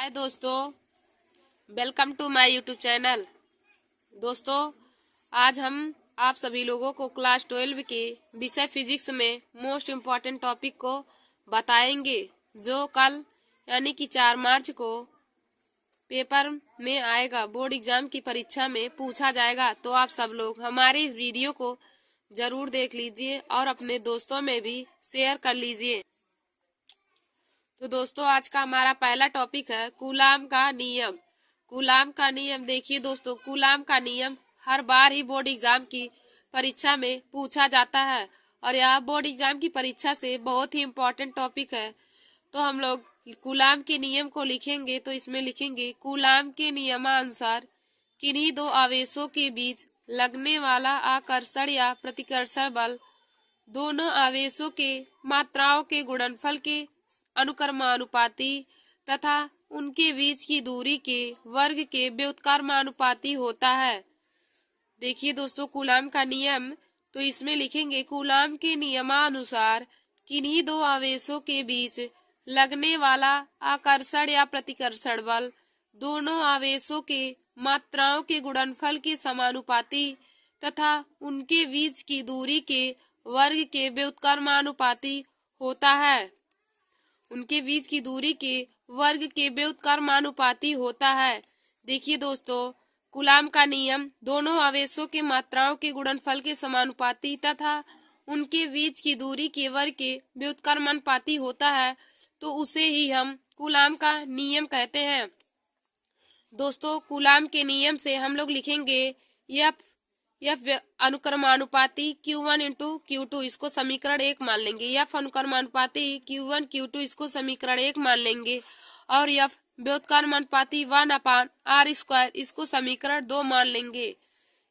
हाय दोस्तों, welcome to my YouTube channel. दोस्तों, आज हम आप सभी लोगों को क्लास 12 के विषय फिजिक्स में मोस्ट इम्पॉर्टेंट टॉपिक को बताएंगे, जो कल यानी कि 4 मार्च को पेपर में आएगा, बोर्ड एग्जाम की परीक्षा में पूछा जाएगा। तो आप सब लोग हमारे इस वीडियो को जरूर देख लीजिए और अपने दोस्तों में भी शेयर कर लीजिए। तो दोस्तों, आज का हमारा पहला टॉपिक है कूलाम का नियम। कूलाम का नियम देखिए दोस्तों, कूलाम का नियम हर बार ही बोर्ड एग्जाम की परीक्षा में पूछा जाता है और यह बोर्ड एग्जाम की परीक्षा से बहुत ही इम्पोर्टेंट टॉपिक है। तो हम लोग कूलाम के नियम को लिखेंगे, तो इसमें लिखेंगे कूलाम के नियमानुसार किन्हीं दो आवेशों के बीच लगने वाला आकर्षण या प्रतिकर्षण बल दोनों आवेशों के मात्राओं के गुणनफल के अनुक्रमानुपाती तथा उनके बीच की दूरी के वर्ग के व्युत्क्रमानुपाती होता है। देखिए दोस्तों, कूलाम का नियम, तो इसमें लिखेंगे कूलाम के नियमानुसार किन्हीं दो आवेशों के बीच लगने वाला आकर्षण या प्रतिकर्षण बल दोनों आवेशों के मात्राओं के गुणनफल के समानुपाती तथा उनके बीच की दूरी के वर्ग के व्युत्क्रमानुपाती होता है। उनके बीच की दूरी के वर्ग के व्युत्क्रमानुपाती होता है। देखिए दोस्तों, कूलाम का नियम दोनों आवेशों के मात्राओं के गुणनफल के समानुपाती तथा उनके बीच की दूरी के वर्ग के व्युत्क्रमानुपाती होता है, तो उसे ही हम कूलाम का नियम कहते हैं। दोस्तों, कूलाम के नियम से हम लोग लिखेंगे एफ अनुक्रमानुपाती Q1 इंटू Q2, इसको समीकरण 1 मान लेंगे। एफ अनुक्रमानुपाती Q1 Q2, इसको समीकरण 1 मान लेंगे। और एफ व्युत्क्रमानुपाती 1/r², इसको समीकरण 2 मान लेंगे।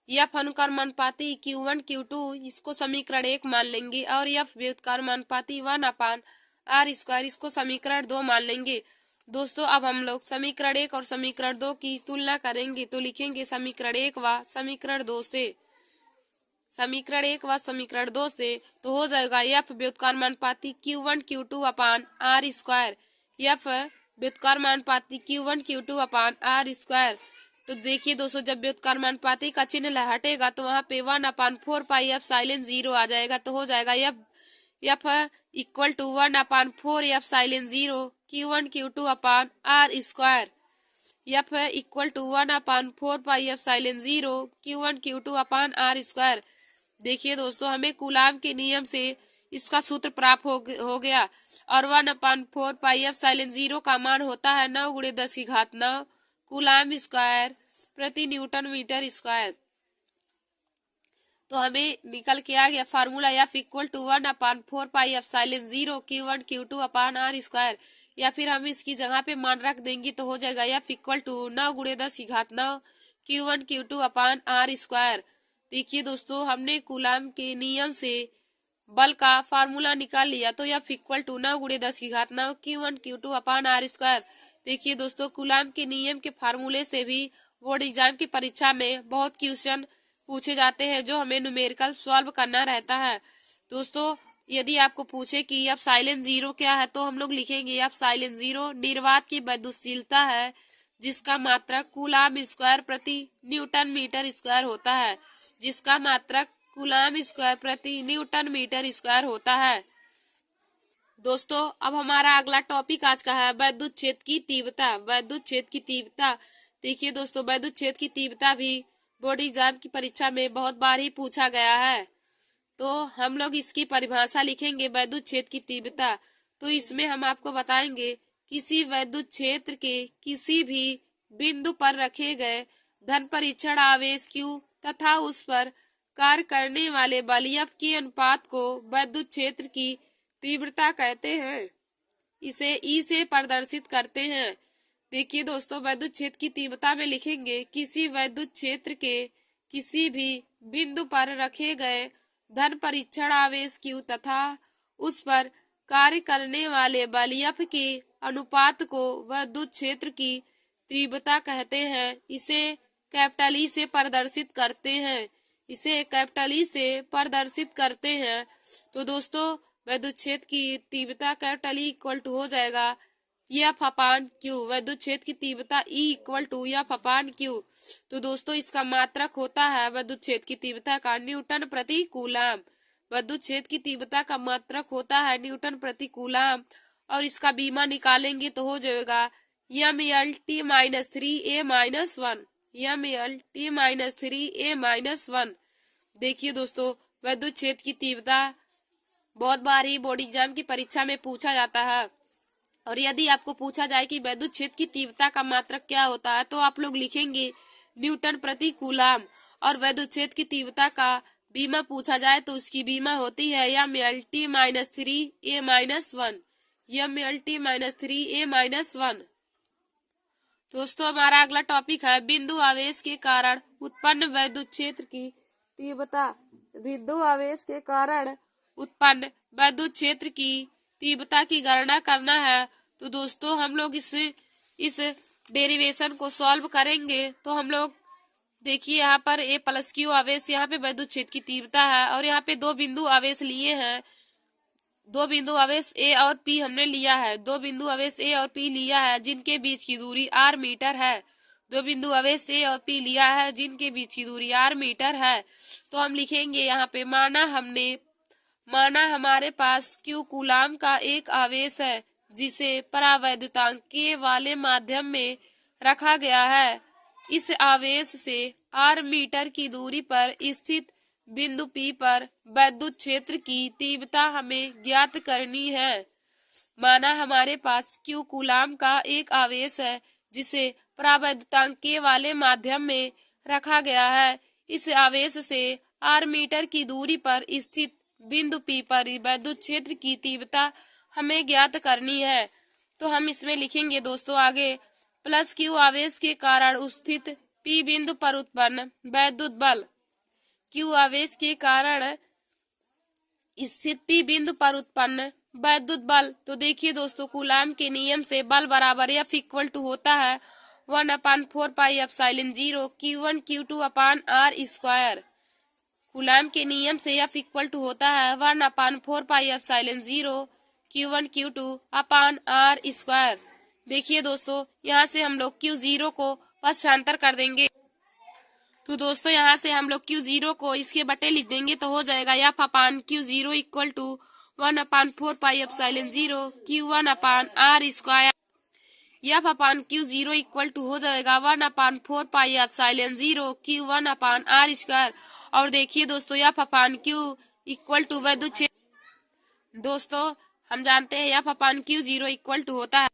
एफ अनुक्रमानुपाती Q1 Q2, इसको समीकरण 1 मान लेंगे और एफ व्युत्क्रमानुपाती 1/r², इसको समीकरण 2 मान लेंगे। दोस्तों, अब हम लोग समीकरण 1 और समीकरण 2 की तुलना करेंगे, तो लिखेंगे समीकरण 1 व समीकरण 2 से। समीकरण 1 व समीकरण 2 से तो हो जाएगा F व्युत्क्रमानुपाती Q1 Q2/r², F व्युत्क्रमानुपाती Q1 Q2/r²। तो देखिए दोस्तों, जब व्युत्क्रमानुपाती का चिन्ह हटेगा तो वहाँ पे 1/4πε0 आ जाएगा, तो हो जाएगा F equal to 1/4ε0 Q1 Q2/r²। F equal to 1/4πε0 Q1 Q2/r²। देखिए दोस्तों, हमें कूलाम के नियम से इसका सूत्र प्राप्त हो गया और 1/4πε0 का मान होता है 9 × 10⁹ कूलाम स्क्वायर प्रति न्यूटन मीटर स्क्वायर। तो हमें निकल के आ गया formula F equal to 1/4πε0 Q1 Q2/r², या फिर हम इसकी जगह पे मान रख देंगे तो हो जाएगा F equal to 9 × 10⁹ Q1 Q2/r²। देखिए दोस्तों, हमने कूलाम के नियम से बल का फार्मूला निकाल लिया, तो F equal to 9 × 10⁹ Q1 Q2/r²। देखिए दोस्तों, कूलाम के नियम के फार्मूले से भी बोर्ड एग्जाम की परीक्षा में बहुत क्वेश्चन पूछे जाते हैं, जो हमें न्यूमेरिकल सॉल्व करना रहता है। दोस्तों, यदि आपको पूछे कि एफ साइलेंट जीरो क्या है, तो हम लोग लिखेंगे एफ साइलेंट जीरो निर्वात की विद्युतशीलता है जिसका मात्रक कूलाम स्क्वायर प्रति न्यूटन मीटर स्क्वायर होता है, जिसका मात्रक कूलाम स्क्वायर प्रति न्यूटन मीटर स्क्वायर होता है। दोस्तों, अब हमारा अगला टॉपिक आज का है वैद्युत क्षेत्र की तीव्रता। वैद्युत क्षेत्र की तीव्रता, देखिए दोस्तों, वैद्युत क्षेत्र की तीव्रता भी बोर्ड एग्जाम की परीक्षा में बहुत बार ही पूछा गया है। तो हम लोग इसकी परिभाषा लिखेंगे वैद्युत क्षेत्र की तीव्रता। तो इसमें हम आपको बताएंगे किसी वैद्युत क्षेत्र के किसी भी बिंदु पर रखे गए धन परीक्षण आवेश Q तथा उस पर कार्य करने वाले बल F के अनुपात को वैद्युत क्षेत्र की तीव्रता कहते हैं। इसे E से प्रदर्शित करते हैं। देखिए दोस्तों, वैद्युत क्षेत्र की तीव्रता में लिखेंगे किसी वैद्युत क्षेत्र के किसी भी बिंदु पर रखे गए धन परीक्षण आवेश Q तथा उस पर कार्य करने वाले बल F के अनुपात को वैद्युत क्षेत्र की तीव्रता कहते हैं। इसे कैपिटल E से प्रदर्शित करते हैं। इसे कैपिटल E से प्रदर्शित करते हैं। तो दोस्तों, वैद्युत क्षेत्र की तीव्रता कैपिटल E इक्वल टू हो जाएगा एफ अपान क्यू, विद्युत क्षेत्र की तीव्रता E equal to F upon Q. तो दोस्तों इसका मात्रक होता है विद्युत क्षेत्र की तीव्रता का न्यूटन प्रति कूलम। विद्युत क्षेत्र की तीव्रता का मात्रक होता है न्यूटन प्रति कूलम, और इसका बीमा निकालेंगे तो हो जाएगा mlt-3a-1, mlt-3a-1। देखिए दोस्तों, विद्युत क्षेत्र की तीव्रता बहुत बार ही बोर्ड एग्जाम की परीक्षा में पूछा जाता है, और यदि आपको पूछा जाए कि विद्युत क्षेत्र की तीव्रता का मात्रक क्या होता है तो आप लोग लिखेंगे न्यूटन प्रति कूलम। और विद्युत क्षेत्र की तीव्रता का बीमा पूछा जाए तो उसकी बीमा होती है mlt-3a-1, mlt-3a-1। दोस्तों हमारा अगला टॉपिक है बिंदु आवेश के कारण उत्पन्न विद्युत क्षेत्र की तीव्रता। बिंदु आवेश के कारण उत्पन्न विद्युत क्षेत्र की तीव्रता की गणना करना है। तो दोस्तों हम लोग इस डेरिवेशन को सॉल्व करेंगे। तो हम लोग देखिए यहाँ पर A प्लस क्यू आवेश, यहाँ पे विद्युत क्षेत्र की तीव्रता है, और यहाँ पे दो बिंदु आवेश लिए हैं। दो बिंदु आवेश A और P हमने लिया है, दो बिंदु आवेश A और P लिया है जिनके बीच की दूरी r मीटर है। दो बिंदु आवेश A और P लिया है जिनके बीच की दूरी r मीटर है। तो हम लिखेंगे यहाँ पे माना हमारे पास Q कूलाम का एक आवेश है जिसे परावैद्युतांकीय वाले माध्यम में रखा गया है। इस आवेश से r मीटर की दूरी पर स्थित बिंदु P पर विद्युत क्षेत्र की तीव्रता हमें ज्ञात करनी है। माना हमारे पास Q कूलाम का एक आवेश है जिसे परावैद्युतांकीय वाले माध्यम में रखा गया है। इस आवेश से r मीटर की दूरी पर स्थित बिंदु P पर विद्युत क्षेत्र की तीव्रता हमें ज्ञात करनी है। तो हम इसमें लिखेंगे दोस्तों आगे प्लस Q आवेश के कारण स्थित P बिंदु पर उत्पन्न विद्युत बल। Q आवेश के कारण स्थित P बिंदु पर उत्पन्न विद्युत बल। तो देखिए दोस्तों, कूलाम के नियम से बल बराबर F इक्वल टू होता है 1/4πε0 Q1 Q2 अपान r स्क्वायर। कूलाम के नियम से F इक्वल टू होता है 1/4πε0 Q1 Q2 अपान r स्क्वायर। देखिए दोस्तों, यहाँ से हम लोग Q0 को पक्षांतर कर देंगे। तो दोस्तों यहाँ से हम लोग Q0 को इसके बटे लिख देंगे तो हो जाएगा F upon Q0 equal to 1/4πε0 Q1 upon r square. F upon Q0 equal to हो जाएगा 1/4πε0 Q1 अपान r स्क्वायर। और देखिए दोस्तों, F upon Q equal to विद्युत क्षेत्र, दोस्तों हम जानते हैं F upon Q0 equal to होता है।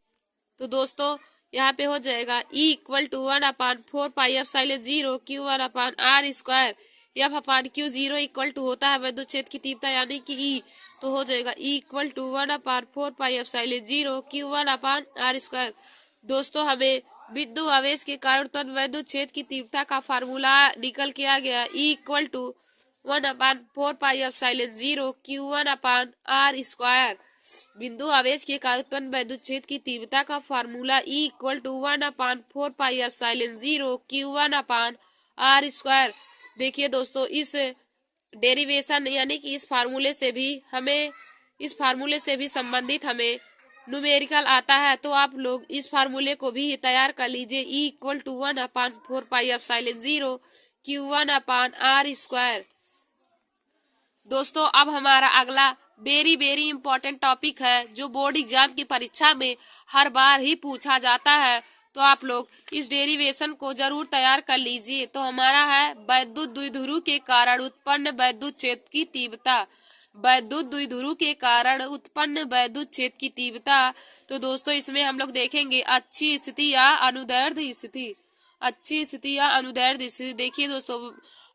तो दोस्तों यहाँ पे हो जाएगा E equal to 1/4πε0 Q1 upon r square. F upon Q0 equal to होता है विद्युत क्षेत्र की तीव्रता यानी कि E। तो हो जाएगा E equal to 1/4πε0 Q1 upon r square. दोस्तों हमें बिंदु आवेश के कारण उत्पन्न विद्युत क्षेत्र की तीव्रता का फार्मूला निकल के आ गया E equal to 1/4πε0 Q1 upon r square. बिंदु आवेश के कारण उत्पन्न विद्युत क्षेत्र की तीव्रता का formula E equal to 1/4πε0 Q1 upon r square. देखिए दोस्तों, इस डेरिवेशन यानी कि इस फार्मूले से भी संबंधित हमें न्यूमेरिकल आता है। तो आप लोग इस फार्मूले को भी तैयार कर लीजिए E equal to 1/4πε0 Q1 upon r square. दोस्तों अब हमारा अगला वेरी इंपॉर्टेंट टॉपिक है जो बोर्ड एग्जाम की परीक्षा में हर बार ही पूछा जाता है। तो आप लोग इस डेरिवेशन को जरूर तैयार कर लीजिए। तो हमारा है विद्युत द्विध्रुव के कारण उत्पन्न विद्युत क्षेत्र की तीव्रता। विद्युत द्विध्रुव के कारण उत्पन्न विद्युत क्षेत्र की तीव्रता। तो दोस्तों इसमें हम लोग देखेंगे अच्छी स्थिति या अनुदैर्ध्य स्थिति। अच्छी स्थिति या अनुदैर्ध्य स्थिति। देखिए दोस्तों,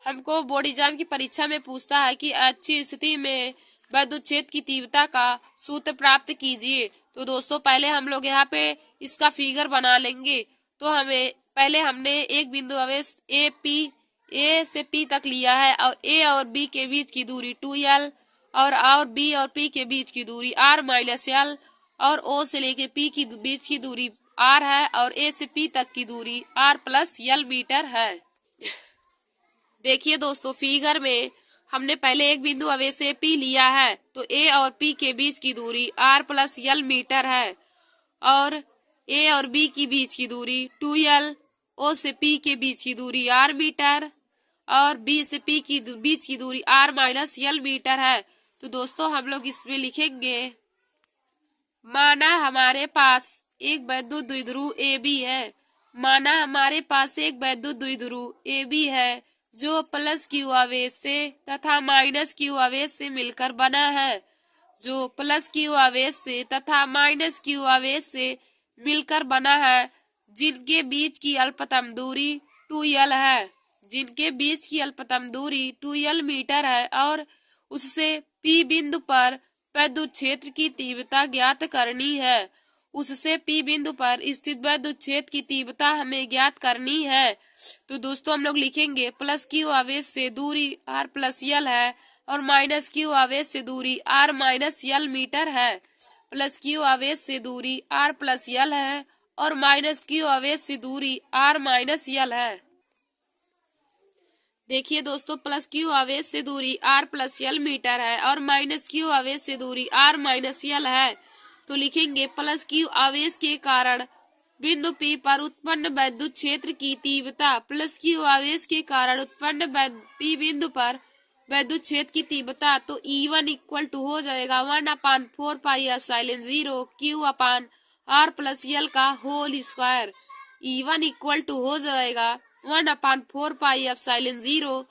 हमको बोर्ड एग्जाम की परीक्षा में पूछता है कि अच्छी स्थिति में विद्युत क्षेत्र की तीव्रता का सूत्र प्राप्त कीजिए। तो दोस्तों पहले हम लोग यहाँ पे इसका फिगर बना लेंगे। तो हमने एक बिंदु आवेश A से P तक लिया है, और A और B के बीच की दूरी 2L, और B और P के बीच की दूरी r-L, और O से लेके P की बीच की दूरी r है, और A से P तक की दूरी r+L मीटर है। देखिए दोस्तों, फिगर में हमने पहले एक बिंदु आवेश से P लिया है, तो A और P के बीच की दूरी r+L मीटर है, और ए और बी की बीच की दूरी 2l, ओ से पी के बीच की दूरी r मीटर और बी से पी की बीच की दूरी r माइनस l मीटर है। तो दोस्तों हम लोग इसमें लिखेंगे, माना हमारे पास एक वैद्युत द्विध्रुव ए बी है। माना हमारे पास एक वैद्युत द्विध्रुव ए बी है जो प्लस क्यू आवेश से तथा माइनस क्यू आवेश से मिलकर बना है। जो प्लस क्यू आवेश से तथा माइनस क्यू आवेश से मिलकर बना है, जिनके बीच की अल्पतम दूरी 2l है। जिनके बीच की अल्पतम दूरी 2l मीटर है और उससे P बिंदु पर विद्युत क्षेत्र की तीव्रता ज्ञात करनी है। उससे P बिंदु पर स्थित विद्युत क्षेत्र की तीव्रता हमें ज्ञात करनी है। तो दोस्तों हम लोग लिखेंगे प्लस क्यू आवेश से दूरी r प्लस l है और माइनस क्यू आवेश से दूरी r माइनस l मीटर है। प्लस क्यू आवेश से दूरी r प्लस l है और माइनस क्यू आवेश से दूरी r माइनस l है। देखिए दोस्तों, प्लस क्यू आवेश से दूरी r प्लस l मीटर है और माइनस क्यू आवेश से दूरी r माइनस l है। तो लिखेंगे प्लस क्यू आवेश के कारण बिंदु P पर उत्पन्न वैद्युत क्षेत्र की तीव्रता, प्लस क्यू आवेश के कारण उत्पन्न P बिंदु पर वैद्युत क्षेत्र की तीव्रता। तो E1 इक्वल टू हो जाएगा 1/4 pi epsilon 0 Q upon R plus L का whole square. E1 equal to हो जाएगा 1/4 pi epsilon 0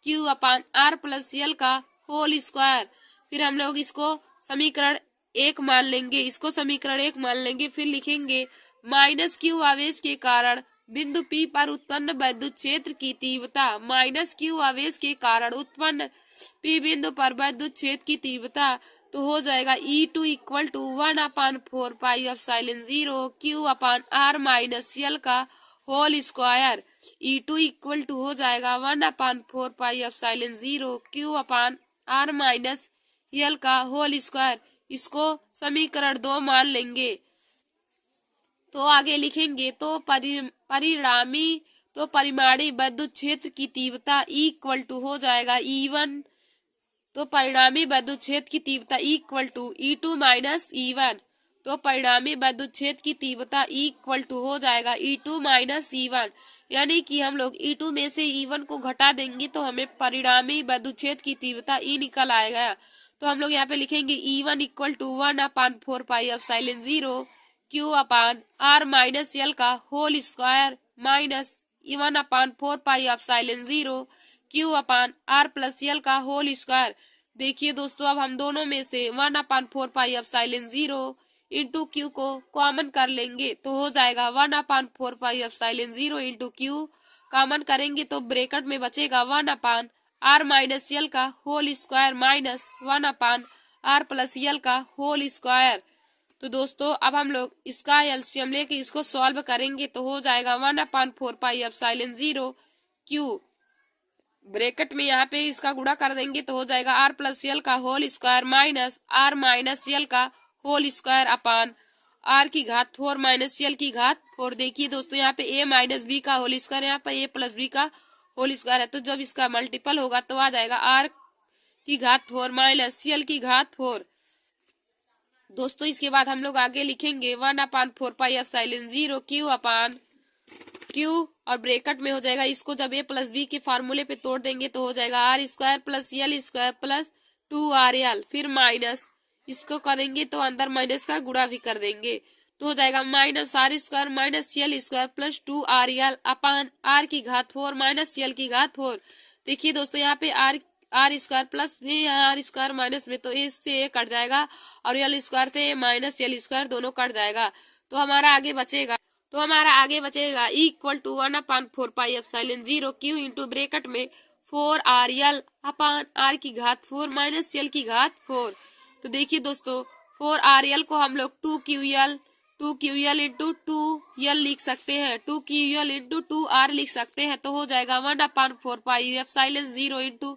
Q upon R plus L का होल स्क्वायर। फिर हम लोग इसको समीकरण 1 मान लेंगे, इसको समीकरण 1 मान लेंगे। फिर लिखेंगे माइनस क्यू आवेश के कारण बिंदु P पर उत्पन्न वैद्युत क्षेत्र की तीव्रता, माइनस क्यू आवेश के कारण उत्पन्न P बिंदु पर वैद्युत क्षेत्र की तीव्रता। तो हो जाएगा E2 equal to 1/4 pi epsilon 0 Q upon R minus L का whole square. E2 equal to हो जाएगा 1/4 pi epsilon 0 Q upon R minus L का होल स्क्वायर। इसको समीकरण 2 मान लेंगे। तो आगे लिखेंगे तो परिमाणी विद्युत क्षेत्र की तीव्रता E इक्वल टू हो जाएगा E1। तो परिणामी विद्युत क्षेत्र की तीव्रता E equal to E2 minus E1। तो परिणामी विद्युत क्षेत्र की तीव्रता E इक्वल टू हो जाएगा E2 माइनस E1। यानी कि हम लोग E2 में से E1 को घटा देंगे तो हमें परिणामी विद्युत क्षेत्र की तीव्रता E निकल आएगा। तो हम लोग यहाँ पे लिखेंगे E1 equal to 1/4 pi epsilon 0 Q upon R minus L का whole square minus 1/4 pi epsilon 0 Q upon R plus L का होल स्क्वायर। देखिए दोस्तों, अब हम दोनों में से 1/4 पाई एप्सिलॉन 0 इंटू Q को कॉमन कर लेंगे तो हो जाएगा 1/4 pi epsilon 0 into Q। Common करेंगे तो ब्रैकेट में बचेगा 1/R माइनस L का whole square minus 1/R plus L का होल स्क्वायर। तो दोस्तों अब हम लोग इसका एलसीएम लेके इसको सॉल्व करेंगे तो हो जाएगा 1/4 पाई एप्सिलॉन 0 Q। ब्रैकेट में यहाँ पे इसका गुणा कर देंगे तो हो जाएगा R प्लस L का whole square minus R minus L का होल स्क्वायर अपान R की घात 4 माइनस L की घात 4। देखिए दोस्तों, यहाँ पे A माइनस B का होल स्क्वायर, यहाँ पे A प्लस B का होल स्क्वायर है। तो जब इसका मल्टीपल होगा तो आ जाएगा R की घात 4 माइनस L की घात 4। दोस्तों इसके बाद हम लोग आगे लिखेंगे 1/4 पाई एप्सिलॉन 0 Q अपान Q और ब्रैकेट में हो जाएगा, इसको जब A प्लस B के फार्मूले पे तोड़ देंगे तो हो जाएगा R square plus L square plus 2RL। फिर माइनस इसको करेंगे तो अंदर माइनस का गुणा भी कर देंगे तो हो जाएगा minus R square minus L square plus 2RL अपान R की घात 4 माइनस L की घात 4। देखिए दोस्तों, यहाँ पे R स्क्वायर प्लस में, यहाँ R स्क्वायर माइनस में, तो A से A कट जाएगा और L स्क्वायर से माइनस L स्क्वायर दोनों कट जाएगा। तो हमारा आगे बचेगा E equal to 1/4 pi epsilon 0 Q into bracket में 4RL अपान R की घात 4 माइनस L की घात 4। तो देखिए दोस्तों, 4RL को हम लोग 2QL इंटू 2L लिख सकते हैं, 2QL इंटू 2R लिख सकते हैं। तो हो जाएगा 1/4 pi epsilon 0 into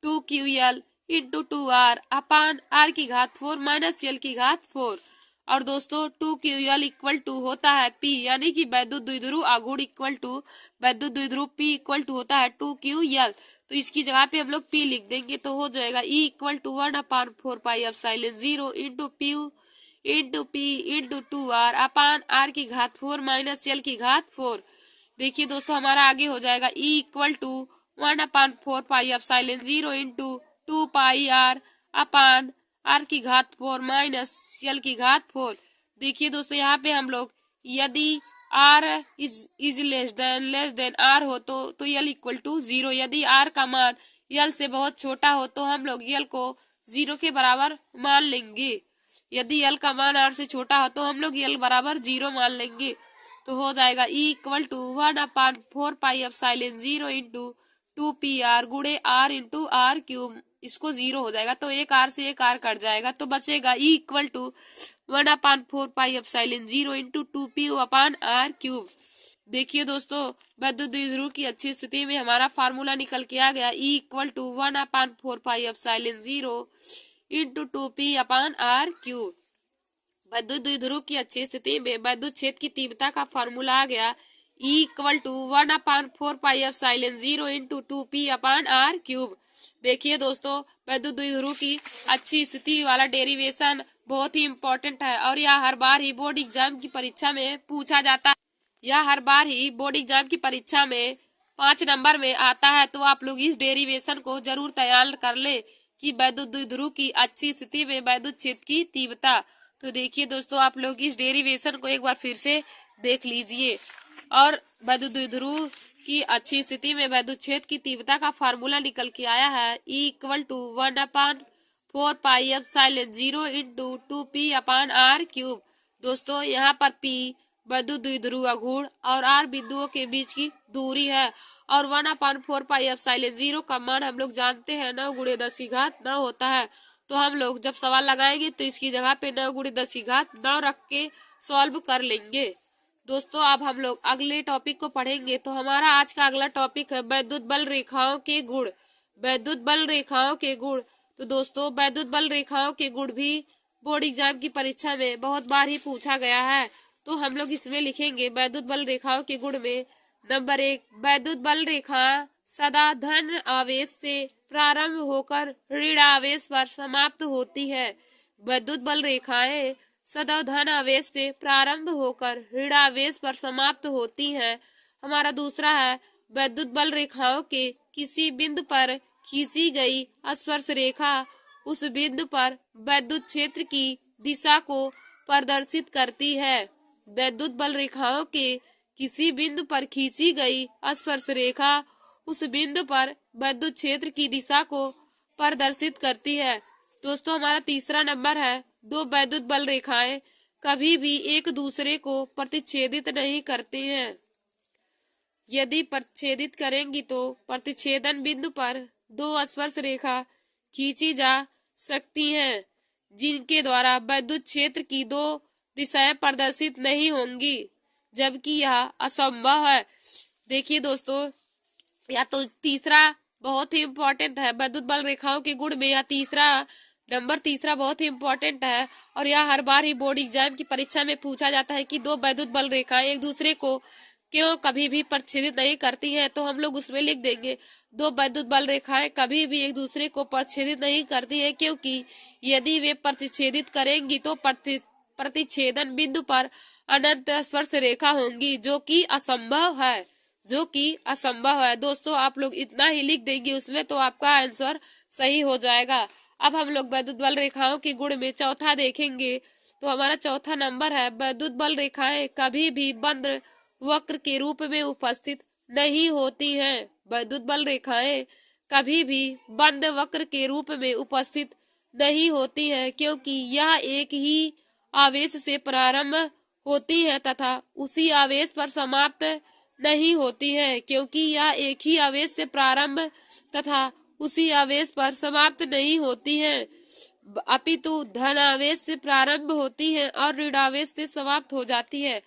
2QL into 2R upon R की घात 4 माइनस L की घात 4। और दोस्तों 2QL इक्वल टू होता है P, यानी कि वैद्युत द्विध्रुव आघूर्ण इक्वल टू वैद्युत द्विध्रुव P इक्वल टू होता है 2QL। तो इसकी जगह पे हम लोग P लिख देंगे तो हो जाएगा E equal to 1/4 pi epsilon 0 into into P into 2r upon r की घात 4 माइनस l की घात 4। देखिए दोस्तों हमारा आगे हो जाएगा E equal to 1/4 pi epsilon 0 into 2 pi r upon r की घात 4 माइनस l की घात 4। देखिए दोस्तों यहाँ पे हम लोग यदि r is less than r हो तो l इक्वल टू 0। यदि r का मान l से बहुत छोटा हो तो हम लोग l को 0 के बराबर मान लेंगे। यदि l का मान r से छोटा हो तो हम लोग l बराबर 0 मान लेंगे। तो हो जाएगा E equal to 1/4 pi epsilon 0 into 2pr गुणे r इंटू r क्यूब। इसको 0 हो जाएगा तो एक r से एक r कट जाएगा तो बचेगा E equal to 1/4 pi epsilon 0 into 2p upon r cube. देखिए दोस्तों वैद्युत द्विध्रुव की अच्छी स्थिति में हमारा फार्मूला निकल के आ गया E equal to 1/4 pi epsilon 0 into 2p upon r cube. वैद्युत द्विध्रुव की अच्छी स्थिति में वैद्युत क्षेत्र की तीव्रता का फार्मूला आ गया E equal to 1/4 pi epsilon 0 into 2p upon r cube. देखिए दोस्तों वैद्युत द्विध्रुव की अच्छी स्थिति वाला डेरिवेशन बहुत ही इम्पोर्टेंट है और यह हर बार ही बोर्ड एग्जाम की परीक्षा में पूछा जाता है। यह हर बार ही बोर्ड एग्जाम की परीक्षा में 5 नंबर में आता है। तो आप लोग इस डेरिवेशन को जरूर तैयार कर ले कि वैद्युत द्विध्रुव की अच्छी स्थिति में वैद्युत क्षेत्र की तीव्रता। तो देखिए दोस्तों आप लोग इस डेरिवेशन को एक बार फिर से देख लीजिए और वैद्युत द्विध्रुव की अच्छी स्थिति में वैद्युत क्षेत्र की तीव्रता का फार्मूला निकल के आया है E equal to 1/4 pi epsilon 0 into 2p upon r cube. दोस्तों यहाँ पर p वैद्युत द्विध्रुव गुण और r बिंदुओं के बीच की दूरी है और 1/4 पाई एप्सिलॉन 0 का मान हम लोग जानते हैं 9 गुणे 10 की घात 9 होता है। तो हम लोग जब सवाल लगाएंगे तो इसकी जगह पे 9 गुणे 10 की घात 9 रख के सॉल्व कर लेंगे। दोस्तों अब हम लोग अगले टॉपिक को पढ़ेंगे। तो हमारा आज का अगला टॉपिक है वैद्युत बल रेखाओं के गुण। वैद्युत बल रेखाओं के गुण। तो दोस्तों वैद्युत बल रेखाओं के गुण भी बोर्ड एग्जाम की परीक्षा में बहुत बार ही पूछा गया है। तो हम लोग इसमें लिखेंगे वैद्युत बल रेखाओं के गुण में नंबर 1 वैद्युत बल रेखा सदा धन आवेश से प्रारंभ होकर ऋण आवेश पर समाप्त होती है। वैद्युत बल रेखाएं सदा धन आवेश से प्रारंभ होकर ऋण आवेश पर समाप्त होती हैं। हमारा दूसरा है वैद्युत बल रेखाओं के किसी बिंदु पर खींची गई स्पर्श रेखा उस बिंदु पर वैद्युत क्षेत्र की दिशा को प्रदर्शित करती है। वैद्युत बल रेखाओं के किसी बिंदु पर खींची गई स्पर्श रेखा उस बिंदु पर वैद्युत क्षेत्र की दिशा को प्रदर्शित करती है। दोस्तों हमारा तीसरा नंबर है दो वैद्युत बल रेखाएं कभी भी एक दूसरे को प्रतिच्छेदित नहीं करते हैं। यदि प्रतिच्छेदित करेंगी तो प्रतिच्छेदन बिंदु पर दो स्पर्श रेखा खींची जा सकती हैं जिनके द्वारा वैद्युत क्षेत्र की दो दिशाएं प्रदर्शित नहीं होंगी, जबकि यह असंभव है। देखिए दोस्तों या तो तीसरा बहुत ही इम्पोर्टेंट है वैद्युत बल रेखाओं के गुण में। यह तीसरा बहुत ही इम्पोर्टेंट है और यह हर बार ही बोर्ड एग्जाम की परीक्षा में पूछा जाता है कि दो वैद्युत बल रेखाएं एक दूसरे को क्यों कभी भी प्रतिच्छेदित नहीं करती हैं। तो हम लोग उसमें लिख देंगे दो वैद्युत बल रेखाएं कभी भी एक दूसरे को प्रतिच्छेदित नहीं करती है, क्योंकि यदि वे प्रतिच्छेदित करेंगी तो प्रतिच्छेदन बिंदु पर अनंत स्पर्श रेखा होंगी जो कि असंभव है। दोस्तों आप लोग इतना ही लिख देंगे उसमें तो आपका आंसर सही हो जाएगा। अब हम लोग वैद्युत बल रेखाओं के गुण में चौथा देखेंगे। तो हमारा चौथा नंबर है वैद्युत बल रेखाएं कभी भी बंद वक्र के रूप में उपस्थित नहीं होती हैं। वैद्युत बल रेखाएं कभी भी बंद वक्र के रूप में उपस्थित नहीं होती हैं, क्योंकि यह एक ही आवेश से प्रारंभ होती है तथा उसी आवेश पर समाप्त नहीं होती है। क्योंकि यह एक ही आवेश से प्रारंभ तथा उसी आवेश पर समाप्त नहीं होती है, अपितु धन आवेश से प्रारंभ होती है और ऋण आवेश से समाप्त हो जाती है।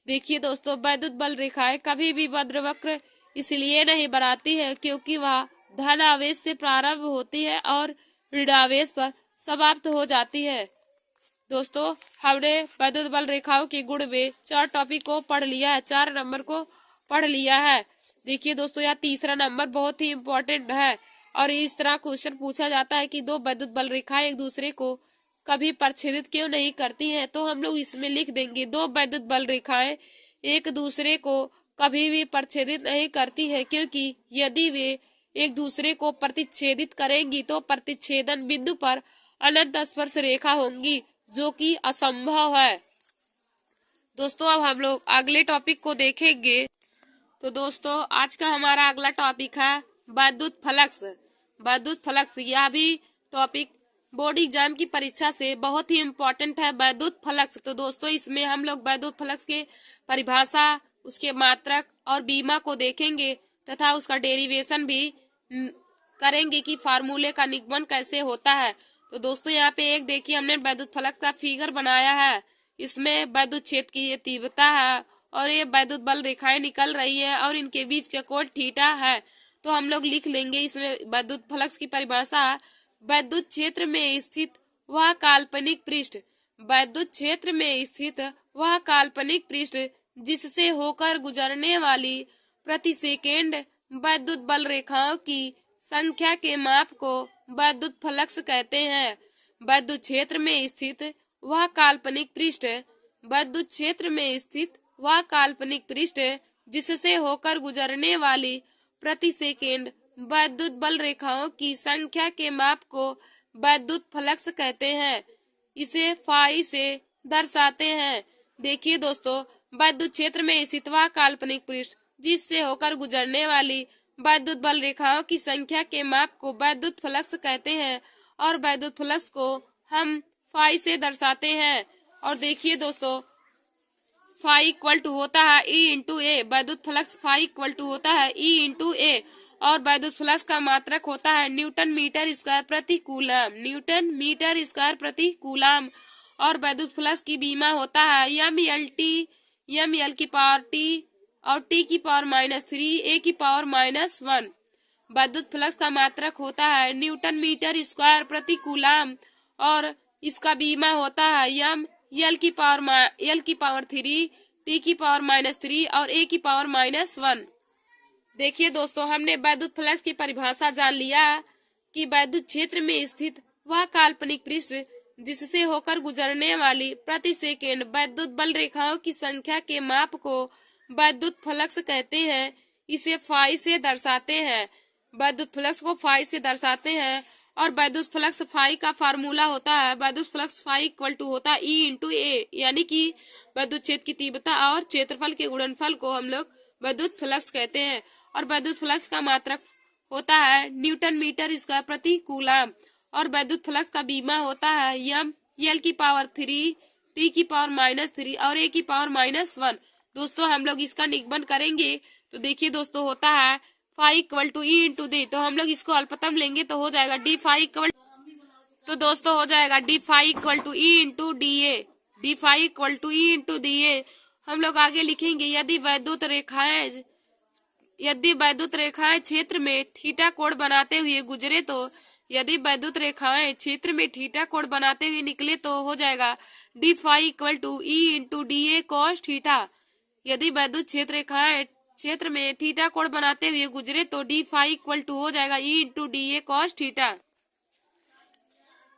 देखिए दोस्तों वैद्युत बल रेखाएं कभी भी बंद वक्र इसलिए नहीं बनाती है क्योंकि वह धन आवेश से प्रारंभ होती है और ऋण आवेश पर समाप्त हो जाती है। दोस्तों हमने वैद्युत बल रेखाओं के गुण में 4 टॉपिक को पढ़ लिया है, 4 नंबर को पढ़ लिया है। देखिए दोस्तों यह तीसरा नंबर बहुत ही इम्पोर्टेंट है और इस तरह क्वेश्चन पूछा जाता है कि दो वैद्युत बल रेखाएं एक दूसरे को कभी प्रच्छेदित क्यों नहीं करती हैं? तो हम लोग इसमें लिख देंगे, दो वैद्युत बल रेखाएं एक दूसरे को कभी भी प्रच्छेदित नहीं करती है, क्योंकि यदि वे एक दूसरे को प्रतिच्छेदित करेंगी तो प्रतिच्छेदन बिंदु पर अनंत स्पर्श रेखा होंगी, जो कि असंभव है। दोस्तों अब हम लोग अगले टॉपिक को देखेंगे। तो दोस्तों आज का हमारा अगला टॉपिक है वैद्युत फ्लक्स। वैद्युत फ्लक्स यह भी टॉपिक बोर्ड एग्जाम की परीक्षा से बहुत ही इम्पोर्टेंट है, वैद्युत फ्लक्स। तो दोस्तों इसमें हम लोग वैद्युत फ्लक्स के परिभाषा, उसके मात्रक और बीमा को देखेंगे तथा उसका डेरिवेशन भी करेंगे कि फार्मूले का निगमन कैसे होता है। तो दोस्तों यहाँ पे एक देखिए हमने वैद्युत फ्लक्स का फिगर बनाया है। इसमें वैद्युत क्षेत्र की ये तीव्रता है और ये वैद्युत बल रेखाएं निकल रही है और इनके बीच का कोण थीटा है। तो हम लोग लिख लेंगे इसमें वैद्युत फ्लक्स की परिभाषा, वैद्युत क्षेत्र में स्थित वह काल्पनिक पृष्ठ, वैद्युत क्षेत्र में स्थित वह काल्पनिक पृष्ठ जिससे होकर गुजरने वाली प्रति सेकेंड वैद्युत बल रेखाओं की संख्या के माप को वैद्युत फ्लक्स कहते हैं। वैद्युत क्षेत्र में स्थित वह काल्पनिक पृष्ठ, वैद्युत क्षेत्र में स्थित वह काल्पनिक पृष्ठ जिससे होकर गुजरने वाली प्रति सेकेंड वैद्युत बल रेखाओं की संख्या के माप को वैद्युत फ्लक्स कहते हैं। इसे फाई से दर्शाते हैं। देखिए दोस्तों, वैद्युत क्षेत्र में स्थित वह काल्पनिक पृष्ठ जिससे होकर गुजरने वाली वैद्युत बल रेखाओं की संख्या के माप को वैद्युत फ्लक्स कहते हैं और वैद्युत फ्लक्स को हम फाई से दर्शाते हैं। और देखिए दोस्तों, फाई इक्वल टू होता है ई इंटू ए, वैद्युत फ्लक्स फाई इक्वल टू होता है ई इंटू ए और वैद्युत फ्लक्स का मात्रक होता है न्यूटन मीटर स्क्वायर प्रति कूलम, न्यूटन मीटर स्क्वायर प्रति कूलम। और वैद्युत फ्लक्स की बीमा होता है एम एल की पावर टी और टी की पावर -3 ए की पावर -1। वैद्युत फ्लक्स का मात्रक होता है न्यूटन मीटर स्क्वायर प्रति कूलम और इसका बीमा होता है एम एल की पावर 3 टी की पावर -3 और ए की पावर -1। देखिए दोस्तों, हमने वैद्युत फ्लक्स की परिभाषा जान लिया कि वैद्युत क्षेत्र में स्थित वह काल्पनिक पृष्ठ जिससे होकर गुजरने वाली प्रति सेकेंड वैद्युत बल रेखाओं की संख्या के माप को वैद्युत फ्लक्स कहते हैं। इसे फाई से दर्शाते हैं, वैद्युत फ्लक्स को फाई से दर्शाते हैं। और वैद्युत फ्लक्स फाई का फार्मूला होता है, वैद्युत फ्लक्स फाई इक्वल टू होता है ई इंटू ए, यानी कि वैद्युत क्षेत्र की तीव्रता और क्षेत्रफल के गुणनफल को हम लोग वैद्युत फ्लक्स कहते हैं। और वैद्युत फ्लक्स का मात्रक होता है न्यूटन मीटर स्क्वायर प्रति कूलम और वैद्युत फ्लक्स का बीमा होता है एम एल की पावर 3 टी की पावर -3 और ए की पावर -1। दोस्तों हम लोग इसका निगमन करेंगे। तो देखिए दोस्तों, होता है phi equal to E into D, तो हम लोग इसको अल्पतम लेंगे तो हो जाएगा डी फाई इक्वल, तो दोस्तों हो जाएगा D phi equal to E into D A, D phi equal to E into D A. हम लोग आगे लिखेंगे यदि वैद्युत रेखाएं क्षेत्र में थीटा कोण बनाते हुए गुजरे तो, यदि वैद्युत रेखाएं क्षेत्र में थीटा कोण बनाते हुए निकले तो हो जाएगा D phi equal to E into D A cos theta. यदि वैद्युत क्षेत्र रेखाएं क्षेत्र में थीटा कोण बनाते हुए गुजरे तो डी फाई इक्वल टू हो जाएगा E into D A cos theta.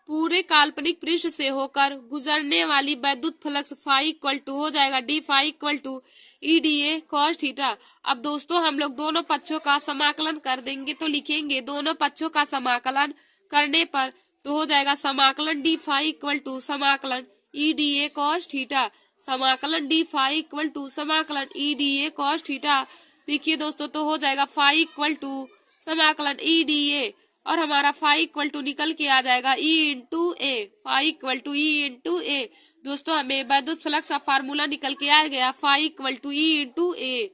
पूरे काल्पनिक पृष्ठ से होकर गुजरने वाली वैद्युत फ्लक्स फाई इक्वल टू हो जाएगा D phi equal to E D A cos theta. अब दोस्तों हम लोग दोनों पक्षों का समाकलन कर देंगे, तो लिखेंगे दोनों पक्षों का समाकलन करने पर तो हो जाएगा समाकलन डी फाई इक्वल टू समाकलन ई डी ए कॉस थीटा, समाकलन डी फाई इक्वल टू समाकलन ई डी ए कॉस थीटा। देखिए दोस्तों, तो हो जाएगा फाई इक्वल टू समाकलन ई डी ए और हमारा फाई इक्वल टू निकल के आ जाएगा E into A, phi equal to E into A. दोस्तों हमें वैद्युत फ्लक्स का फार्मूला निकल के आ गया phi equal to E into A,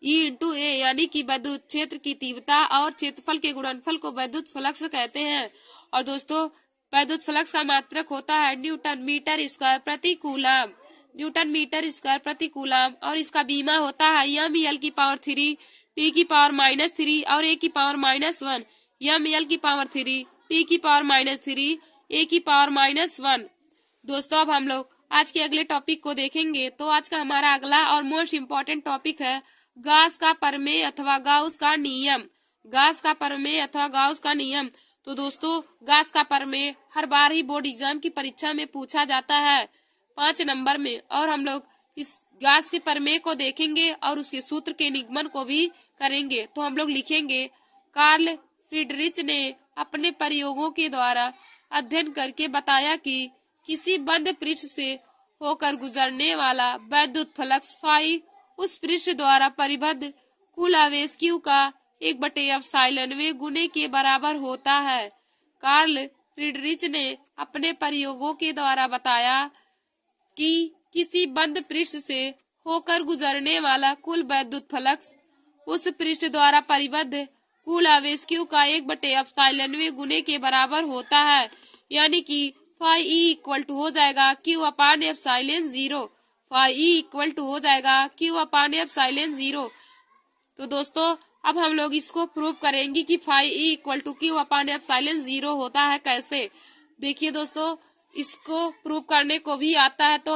E into A यानी कि वैद्युत क्षेत्र की तीव्रता और क्षेत्रफल के गुणनफल को वैद्युत फ्लक्स कहते हैं। और दोस्तों वैद्युत फ्लक्स का मात्रक होता है न्यूटन मीटर स्क्वायर प्रति कूलम, न्यूटन मीटर स्क्वायर प्रति कूलम और इसका बीमा होता है एम एल की पावर 3 टी की पावर -3 और ए की पावर -1, एम एल की पावर 3 टी की पावर -3 ए की पावर -1। दोस्तों अब हम लोग आज के अगले टॉपिक को देखेंगे। तो आज का हमारा अगला और मोस्ट इम्पोर्टेंट टॉपिक है गॉस का प्रमेय अथवा गाउस का नियम, गॉस का प्रमेय अथवा गाउस का नियम। तो दोस्तों गैस का प्रमेय हर बार ही बोर्ड एग्जाम की परीक्षा में पूछा जाता है 5 नंबर में, और हम लोग इस गैस के प्रमेय को देखेंगे और उसके सूत्र के निगमन को भी करेंगे। तो हम लोग लिखेंगे, कार्ल फ्रीडरिच ने अपने प्रयोगों के द्वारा अध्ययन करके बताया कि किसी बंद पृष्ठ से होकर गुजरने वाला वैद्युत फ्लक्स फाई उस पृष्ठ द्वारा परिबद्ध कुल आवेश Q का 1/ε गुने के बराबर होता है। कार्ल फ्रीडरिच ने अपने प्रयोगों के द्वारा बताया कि किसी बंद पृष्ठ से होकर गुजरने वाला कुल वैद्युत फ्लक्स उस पृष्ठ द्वारा परिबद्ध कुल आवेश Q का 1/ε गुने के बराबर होता है, यानी कि फाई E इक्वल टू हो जाएगा Q/ε0। Phi E equal to हो जाएगा Q/ε0। तो दोस्तों अब हम लोग इसको प्रूव करेंगे कि phi E equal to Q/ε0 होता है कैसे। देखिए दोस्तों, इसको प्रूव करने को भी आता है, तो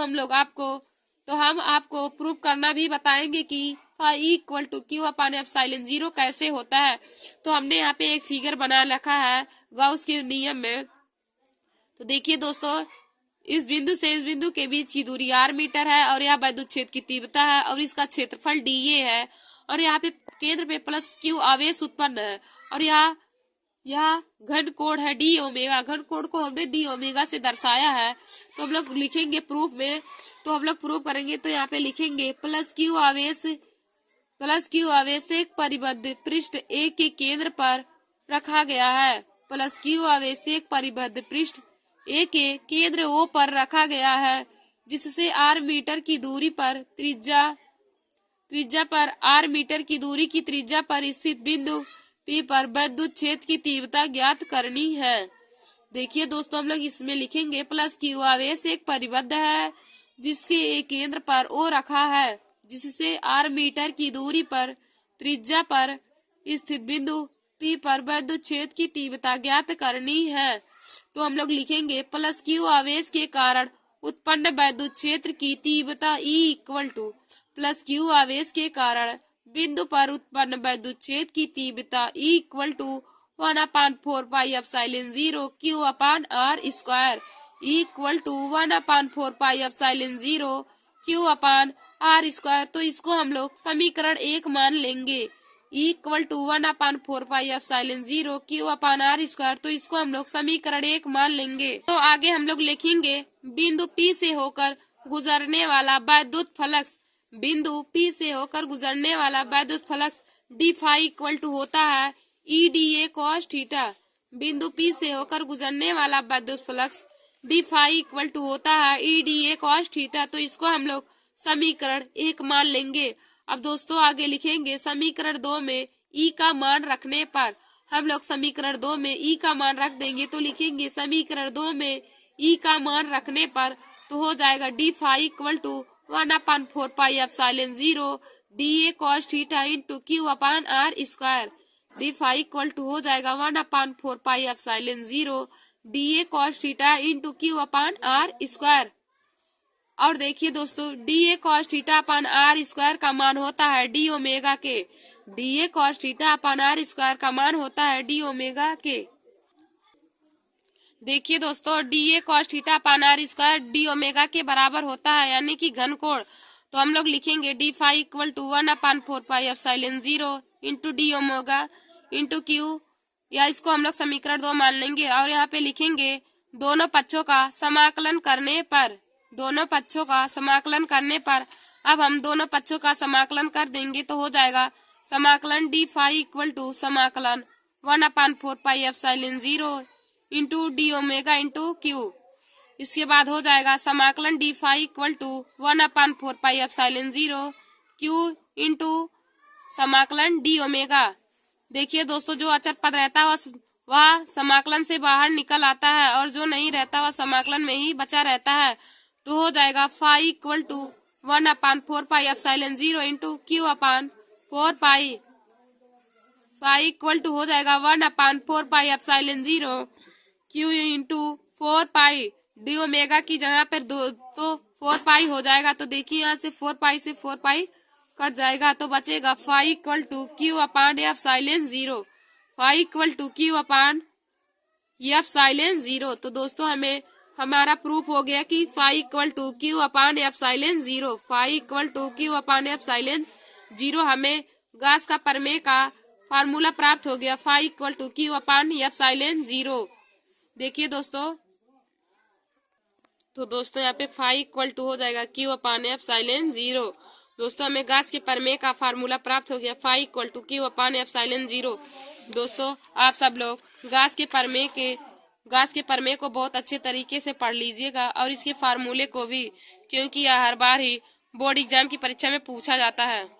हम आपको प्रूव करना भी बताएंगे कि phi E equal to Q/ε0 कैसे होता है। तो हमने यहाँ पे एक फिगर बना रखा है गाउस के नियम में। तो देखिए दोस्तों, इस बिंदु से इस बिंदु के बीच की दूरी r मीटर है, और यह विद्युत क्षेत्र की तीव्रता है, और इसका क्षेत्रफल dA है, और यहाँ पे केंद्र पे प्लस Q आवेश उत्पन्न है, और यह घन कोण है डी ओमेगा। घन कोण को हमने डी ओमेगा से दर्शाया है। तो हम लोग लिखेंगे प्रूफ में, तो हम लोग प्रूफ करेंगे तो यहाँ पे लिखेंगे प्लस क्यू आवेश एक परिबद्ध पृष्ठ ए के केंद्र पर रखा गया है। प्लस क्यू आवेश एक परिबद्ध पृष्ठ ए के केंद्र ओ पर रखा गया है, जिससे r मीटर की दूरी पर r मीटर की दूरी की त्रिज्या पर स्थित बिंदु P पर विद्युत क्षेत्र की तीव्रता ज्ञात करनी है। देखिए दोस्तों, हम लोग इसमें लिखेंगे प्लस क्यू आवेश एक परिबद्ध है जिसके एक केंद्र पर O रखा है, जिससे r मीटर की दूरी पर त्रिज्या पर स्थित बिंदु P पर विद्युत क्षेत्र की तीव्रता ज्ञात करनी है। तो हम लोग लिखेंगे प्लस क्यू आवेश के कारण उत्पन्न विद्युत क्षेत्र की तीव्रता E equal two plus Q आवेश के कारण बिंदु पर उत्पन्न विद्युत क्षेत्र की तीव्रता E equal to 1/4πε0 Q/r²। E equal to 1/4πε0 Q/r²। तो इसको हम लोग समीकरण 1 मान लेंगे। E equal to 1/4πε0 Q/r²। तो इसको हम लोग समीकरण 1 मान लेंगे। तो आगे हम लोग लिखेंगे बिंदु P से होकर गुजरने वाला वैद्युत फ्लक्स। बिंदु P से होकर गुजरने वाला वैद्युत flux D phi equal to होता है EDA cos थीटा। बिंदु P से होकर गुजरने वाला वैद्युत flux D phi equal to होता है EDA cos थीटा। तो इसको हम लोग समीकरण 1 मान लेंगे। अब दोस्तों आगे लिखेंगे समीकरण 2 में E का मान रखने पर। हम लोग समीकरण 2 में E का मान रख देंगे, तो लिखेंगे समीकरण 2 में E का मान रखने पर तो हो जाएगा D phi equal to 1/4πε0 DA cos theta into Q/r²। D phi equal to हो जाएगा 1/4πε0 DA cos theta into Q/r²। और देखिए दोस्तों, DA cos थीटा/r² का मान होता है डी ओमेगा के। DA cos थीटा/r² का मान होता है डी ओमेगा के। देखिए दोस्तों, DA cos थीटा/r² डी ओमेगा के बराबर होता है, यानी कि घन कोण। तो हम लोग लिखेंगे D phi equal to 1/4πε0 into D omega into Q, या इसको हम लोग समीकरण 2 मान लेंगे। और यहाँ पे लिखेंगे दोनों पक्षों का समाकलन करने पर। अब हम दोनों पक्षों का समाकलन कर देंगे, तो हो जाएगा समाकलन डी फाई इक्वल टू समाकलन 1/4πε0 into D omega into Q। इसके बाद हो जाएगा समाकलन D phi equal to 1/4πε0 Q into समाकलन डी ओमेगा। देखिए दोस्तों, जो अचर पद रहता है वह समाकलन से बाहर निकल आता है, और जो नहीं रहता वह समाकलन में ही बचा रहता है। तो हो जाएगा phi equal to 1/4πε0 into Q/4π। Phi equal to हो जाएगा 1/4πε0 Q इंटू 4π। डी ओमेगा की जगह पर तो 4π हो जाएगा। तो देखिए यहाँ से 4π से 4π कट जाएगा, तो बचेगा phi equal to Q/ε0। Phi equal to Q/ε0 epsilon 0। तो दोस्तों हमें हमारा प्रूफ हो गया कि phi equal to Q upon epsilon 0, phi equal to Q upon epsilon 0। हमें गॉस का प्रमेय का फार्मूला प्राप्त हो गया, phi equal to Q upon epsilon 0। देखिए दोस्तों, तो दोस्तों यहाँ पे फाई इक्वल टू हो जाएगा क्यू अपान एप्सिलॉन 0। दोस्तों हमें गॉस के प्रमेय का फार्मूला प्राप्त हो गया, phi equal to Q upon epsilon 0। दोस्तों आप सब लोग गॉस के प्रमेय को बहुत अच्छे तरीके से पढ़ लीजिएगा और इसके फार्मूले को भी, क्योंकि यह हर बार ही बोर्ड एग्जाम की परीक्षा में पूछा जाता है।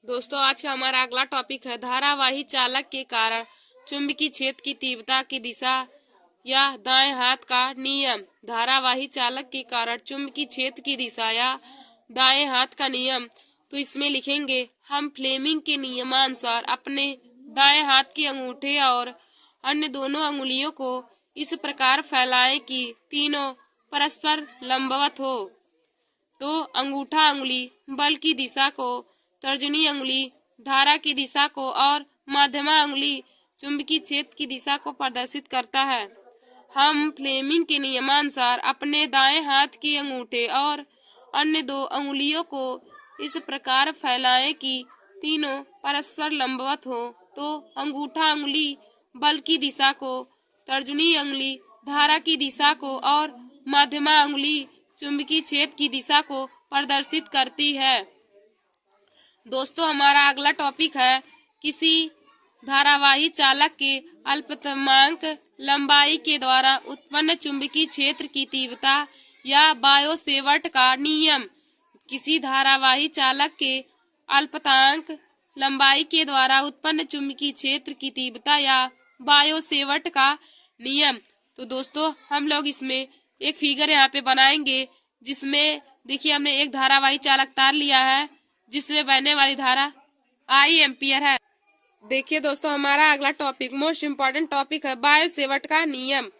दोस्तों आज का हमारा अगला टॉपिक है धारावाही चालक के कारण चुंबकीय क्षेत्र की तीव्रता की दिशा या दाएं हाथ का नियम। धारावाही चालक के कारण चुंबकीय क्षेत्र की दिशा या दाएं हाथ का नियम। तो इसमें लिखेंगे, हम फ्लेमिंग के नियमानुसार अपने दाएं हाथ के अंगूठे और अन्य दोनों अंगुलियों को इस प्रकार फैलाएं कि तीनों परस्पर लंबवत हो। तो अंगूठा अंगुली बल की दिशा को, तर्जनी अंगुली धारा की दिशा को और मध्यमा अंगुली चुंबकीय क्षेत्र की दिशा को प्रदर्शित करता है। हम फ्लेमिंग के नियमानुसार अपने दाएं हाथ के अंगूठे और अन्य दो अंगुलियों को इस प्रकार फैलाएं कि तीनों परस्पर लंबवत हो। तो अंगूठा अंगुली बल की दिशा को, तर्जनी अंगुली धारा की दिशा को और मध्यमा अंगुली चुंबकीय क्षेत्र की दिशा को प्रदर्शित करती है। दोस्तों हमारा अगला टॉपिक है, किसी धारावाही चालक के अल्पतमांक लंबाई के द्वारा उत्पन्न चुंबकीय क्षेत्र की तीव्रता या बायो-सेवर्ट का नियम। किसी धारावाही चालक के अल्पतमांक लंबाई के द्वारा उत्पन्न चुंबकीय क्षेत्र की तीव्रता या बायो-सेवर्ट का नियम। तो दोस्तों हम लोग इसमें एक फिगर यहाँ पे बनाएंगे, जिसमें देखिए हमने एक धारावाही चालक तार लिया है जिसमें बहने वाली धारा आई एम्पियर है। देखिए दोस्तों हमारा अगला टॉपिक मोस्ट इम्पोर्टेंट टॉपिक है बायो-सेवर्ट का नियम।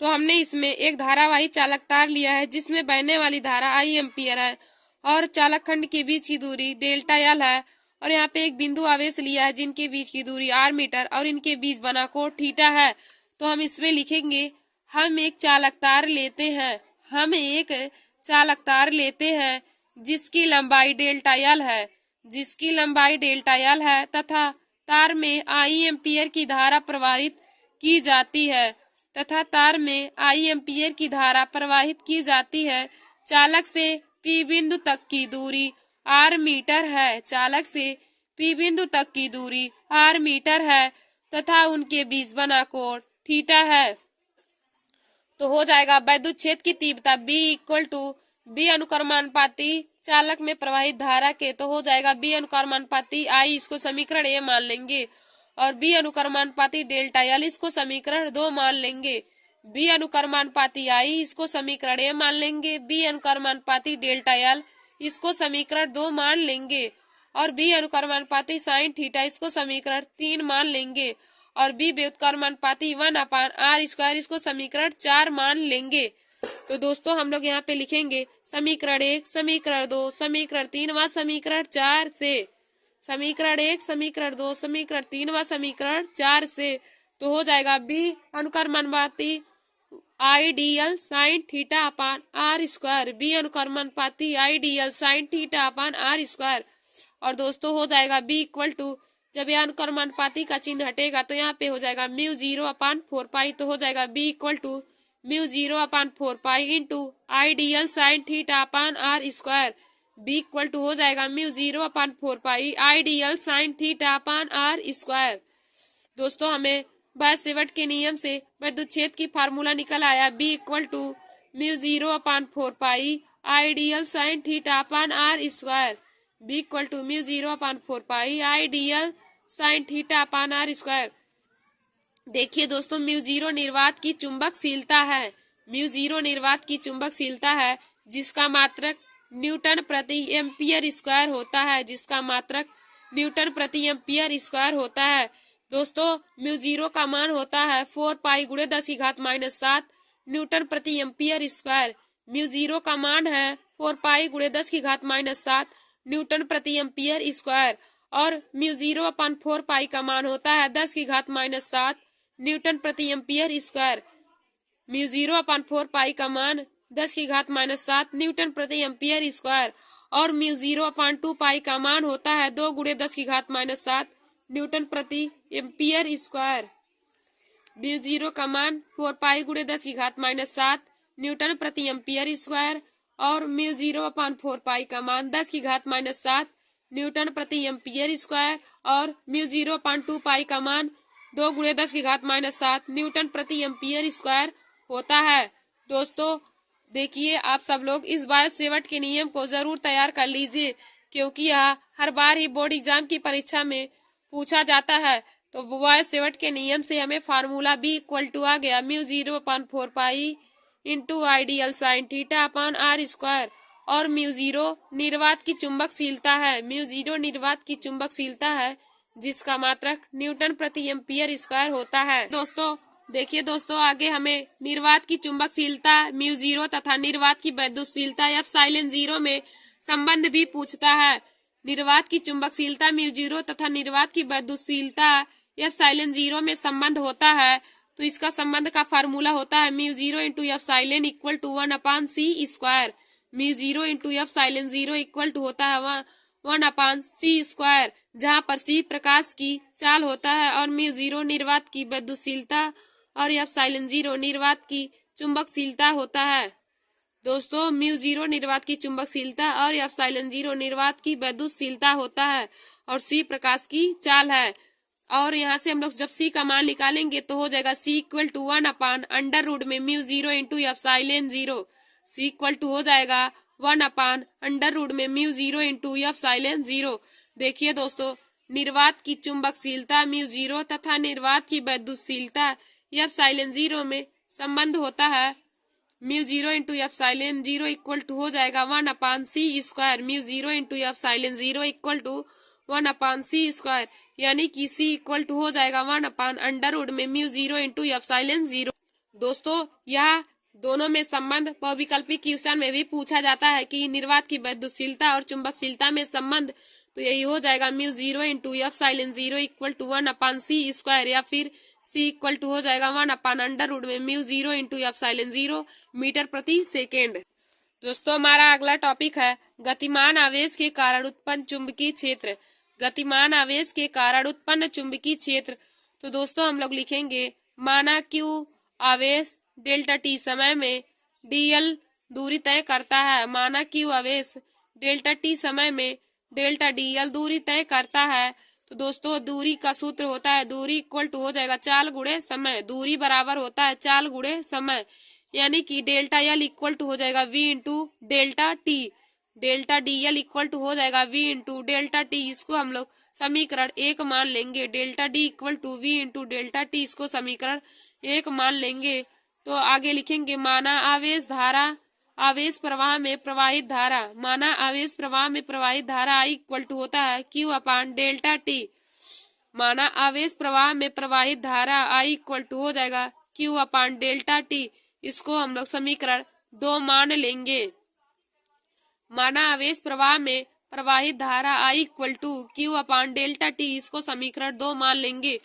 तो हमने इसमें एक धारावाही चालक तार लिया है जिसमें बहने वाली धारा आई एम्पियर है और चालक खंड के बीच की दूरी डेल्टा एल है और यहाँ पे एक बिंदु आवेश लिया है जिनके बीच की दूरी आर मीटर और इनके बीच बना कोण थीटा है। तो हम इसमें लिखेंगे, हम एक चालक तार लेते हैं जिसकी लंबाई डेल्टा एल है तथा तार में आई एम्पियर की धारा प्रवाहित की जाती है। चालक से पी बिंदु तक की दूरी आर मीटर है तथा उनके बीच बना कोण थीटा है। तो हो जाएगा वैद्युत क्षेत्र की तीव्रता B इक्वल टू B अनुक्रमानुपाती चालक में प्रवाहित धारा के, तो हो जाएगा B अनुक्रमानुपाती I, इसको समीकरण A मान लेंगे, और B अनुक्रमानुपाती डेल्टा एल इसको समीकरण 2 मान लेंगे। B अनुक्रमानुपाती I इसको समीकरण A मान लेंगे, B अनुक्रमानुपाती डेल्टा एल इसको समीकरण 2 मान लेंगे और B अनुक्रमानुपाती साइन थीटा इसको समीकरण 3 मान लेंगे और B व्युत्क्रमानुपाती 1/r² इसको समीकरण 4 मान लेंगे। तो दोस्तों हम लोग यहाँ पे लिखेंगे समीकरण 1, समीकरण 2, समीकरण 3 व समीकरण 4 से, समीकरण 1, समीकरण 2, समीकरण 3 व समीकरण 4 से। तो हो जाएगा B अनुक्रमानुपाती ideal sine theta upon r², B अनुक्रमानुपाती ideal sine theta upon r²। और दोस्तों हो जाएगा B इक्वल टू, जब यह अनुक्रमानुपाती का चिन्ह हटेगा तो यहाँ पे हो जाएगा μ0/4π। तो हो जाएगा B equal to μ0/4π into ideal sine theta upon r²। B equal to हो जाएगा μ0/4π ideal sine theta upon r²। दोस्तों हमें बायो-सेवर्ट के नियम से विद्युत क्षेत्र की फार्मूला निकल आया, B equal to μ0/4π ideal sine theta upon r²। B equal to μ0/4π ideal sine theta upon r²। देखिए दोस्तों μ0 निर्वात की चुंबकशीलता है जिसका मात्रक न्यूटन प्रति एम्पियर स्क्वायर होता है। दोस्तों μ0 का मान होता है 4π × 10⁻⁷ न्यूटन प्रति एम्पियर स्क्वायर। μ0 का मान है 4π × 10⁻⁷ न्यूटन प्रति एम्पियर स्क्वायर और μ0/4π का मान होता है 10⁻⁷ न्यूटन प्रति एम्पियर स्क्वायर। म्यू 0/4 का मान 10⁻⁷ न्यूटन प्रति एम्पियर स्क्वायर और म्यू 0/2 का मान होता है 2 × 10⁻⁷ न्यूटन प्रति एम्पियर स्क्वायर। म्यू 0 का मान 4 पाई × 10⁻⁷ न्यूटन प्रति एम्पियर स्क्वायर और म्यू 0/4 का मान 10⁻⁷ न्यूटन प्रति एम्पियर स्क्वायर और म्यू 0/2 का मान 2 × 10⁻⁷ न्यूटन प्रति एम्पियर स्क्वायर होता है। दोस्तों देखिए, आप सब लोग इस बायो-सेवर्ट के नियम को जरूर तैयार कर लीजिए, क्योंकि यह हर बार ही बोर्ड एग्जाम की परीक्षा में पूछा जाता है। तो बायो-सेवर्ट के नियम से हमें फार्मूला B = आ गया mu 0/4 pi into ideal sine theta upon R square और म्यू 0 निर्वात की चुंबकशीलता है। म्यू 0 निर्वात की चुंबकशीलता है जिसका मात्रक न्यूटन प्रति एम्पियर स्क्वायर होता है। दोस्तों देखिए दोस्तों, आगे हमें निर्वात की चुंबकशीलता म्यू 0 तथा निर्वात की वैद्युतशीलता एप्सिलॉन 0 में संबंध भी पूछता है। निर्वात की चुंबकशीलता म्यू 0 तथा निर्वात की वैद्युतशीलता एप्सिलॉन 0 में संबंध होता है, तो इसका संबंध का फार्मूला होता है mu 0 × epsilon = 1/c²। Mu 0 × epsilon 0 होता है 1/c², जहाँ पर c प्रकाश की चाल होता है और म्यू 0 निर्वात की वैद्युतशीलता और एप्सिलॉन 0 निर्वात की चुंबकशीलता होता है। दोस्तों म्यू 0 निर्वात की चुंबकशीलता और एप्सिलॉन 0 निर्वात की वैद्युतशीलता होता है और c प्रकाश की चाल है। और यहाँ से हम लोग जब c का मान निकालेंगे तो हो जाएगा c = 1/√में म्यू 0 × एप्सिलॉन 0। c = हो जाएगा 1/√में म्यू 0 × एप्सिलॉन 0। देखिए दोस्तों, निर्वात की चुंबकशीलता म्यू 0 तथा निर्वात की वैद्युतशीलता एप्सिलॉन 0 में संबंध होता है। म्यू 0 × एप्सिलॉन 0 हो जाएगा 1/c²। म्यू 0 × एप्सिलॉन 0 1/c², यानी कि c = हो जाएगा 1/√में म्यू 0 × एप्सिलॉन 0। दोस्तों यह दोनों में संबंध बहुविकल्पी क्वेश्चन में भी पूछा जाता है कि निर्वात की वैद्युतशीलता और चुंबकशीलता में संबंध, तो यही हो जाएगा म्यू 0 × एप्सिलॉन 0 1/c² या फिर c = हो जाएगा 1/√में म्यू 0 × एप्सिलॉन 0 मीटर प्रति सेकेंड। दोस्तों हमारा अगला टॉपिक है गतिमान आवेश के कारण उत्पन्न चुंबकीय क्षेत्र। गतिमान आवेश के कारण उत्पन्न चुंबकीय क्षेत्र। तो दोस्तों हम लोग लिखेंगे माना q आवेश डेल्टा t समय में dl दूरी तय करता है। माना q आवेश डेल्टा t समय में डेल्टा dl दूरी तय करता है। तो दोस्तों दूरी का सूत्र होता है दूरी = हो जाएगा चाल गुणे समय। दूरी बराबर होता है चाल गुणे समय, यानी कि डेल्टा l = हो जाएगा v × delta t। Delta dl = हो जाएगा v × डेल्टा t। इसको हम लोग समीकरण 1 मान लेंगे। Delta d = v × delta t, इसको समीकरण 1 मान लेंगे। तो आगे लिखेंगे माना आवेश धारा आवेश प्रवाह में प्रवाहित धारा। माना आवेश प्रवाह में प्रवाहित धारा I = होता है q/डेल्टा t। माना आवेश प्रवाह में प्रवाहित धारा I = हो जाएगा q/डेल्टा t। इसको हम लोग समीकरण 2 मान लेंगे। माना आवेश प्रवाह में प्रवाहित धारा I = q/डेल्टा t, इसको समीकरण 2 मान लेंगे।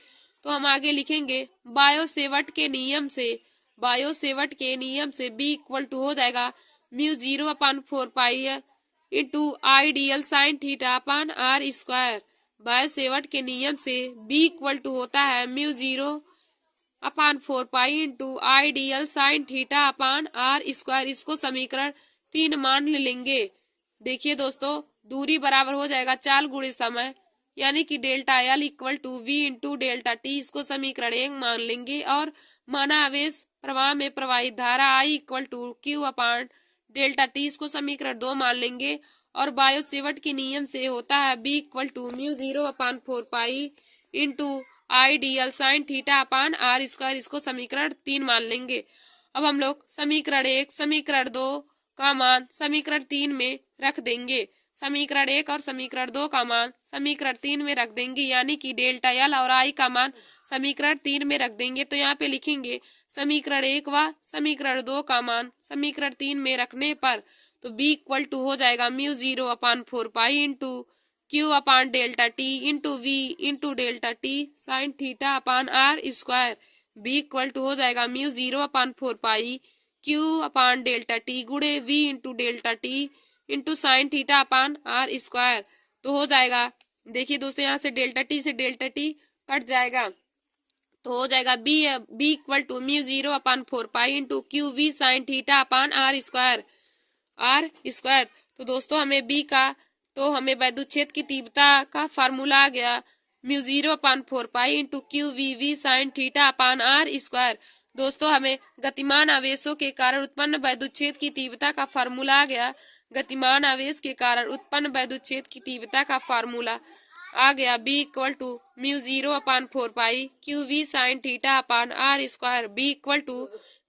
तो हम आगे लिखेंगे बायो-सेवर्ट के नियम से। बायो-सेवर्ट के नियम से B = हो जाएगा mu 0/4 pi into ideal sine theta upon r²। Biot-Savart के नियम से B = होता है mu 0/4 pi into ideal sine theta upon r²। इसको समीकरण 3 मान लेंगे। देखिए दोस्तों दूरी बराबर हो जाएगा चाल गुणे समय, यानी कि delta l = v × delta t। इसको समीकरण 1 मान लेंगे। और माना आवेश प्रवाह में प्रवाहित धारा I = q/डेल्टा t, इसको समीकरण 2 मान लेंगे। और बायो-सेवर्ट के नियम से होता है B = mu 0/4 pi into ideal sine theta upon r²। इसको समीकरण 3 मान लेंगे। अब हम लोग समीकरण 1 समीकरण 2 का मान समीकरण 3 में रख देंगे। समीकरण 1 और समीकरण 2 का मान समीकरण 3 में रख देंगे, यानी कि डेल्टा l और I का मान समीकरण 3 में रख देंगे। तो यहाँ पे लिखेंगे समीकरण 1 व समीकरण 2 का मान समीकरण 3 में रखने पर तो B = हो जाएगा म्यू 0/4 पाई इंटू q/डेल्टा t into v into delta t sine theta upon r²। B equal to हो जाएगा mu 0/4 pi Q upon delta T गुणे V into delta T into sine theta upon R square. तो हो जाएगा, देखिए दोस्तों यहाँ से डेल्टा टी कट जाएगा, तो हो जाएगा B equal to mu 0/4 pi into Q V sine theta upon R square. तो दोस्तों हमें वैद्युत क्षेत्र की तीव्रता का फार्मूला आ गया mu 0/4 pi into Q V sine theta upon R square. दोस्तों हमें गतिमान आवेशों के कारण उत्पन्न वैद्युत क्षेत्र की तीव्रता का फार्मूला आ गया, गतिमान आवेश के कारण उत्पन्न वैद्युत क्षेत्र की तीव्रता का फार्मूला आ गया B equal to mu 0/4 pi Q V sine theta upon R square. B equal to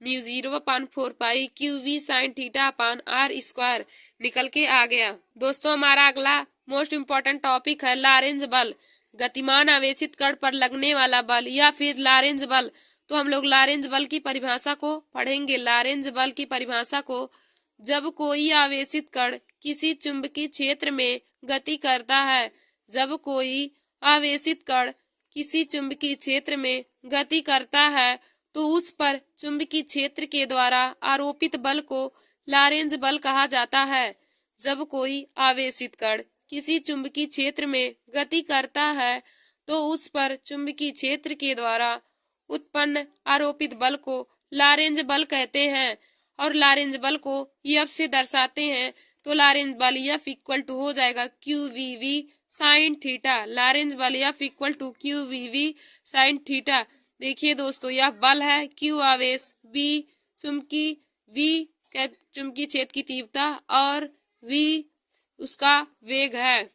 mu 0/4 pi Q V sine theta upon R square निकल के आ गया। दोस्तों हमारा अगला मोस्ट इम्पोर्टेंट टॉपिक है लॉरेंज बल, गतिमान आवेशित कण पर लगने वाला बल या फिर लॉरेंज बल। तो हम लोग लॉरेंज बल की परिभाषा को पढ़ेंगे। लॉरेंज बल की परिभाषा को, जब कोई आवेशित कण किसी चुंबकीय क्षेत्र में गति करता है, जब कोई आवेशित कण किसी चुंबकीय क्षेत्र में गति करता है तो उस पर चुंबकीय क्षेत्र के द्वारा आरोपित बल को लॉरेंज बल कहा जाता है। जब कोई आवेशित कण किसी चुंबकीय क्षेत्र में गति करता है तो उस पर चुंबकीय क्षेत्र के द्वारा उत्पन्न आरोपित बल को लॉरेंज बल कहते हैं और लॉरेंज बल को एफ से दर्शाते हैं। तो लॉरेंज बल एफ इक्वल टू हो जाएगा Q V V sine theta. Lorentz बल F equal to Q V V sine theta. देखिए दोस्तों यह बल है, क्यू आवेश, वी चुंबकीय क्षेत्र की तीव्रता और वी उसका वेग है।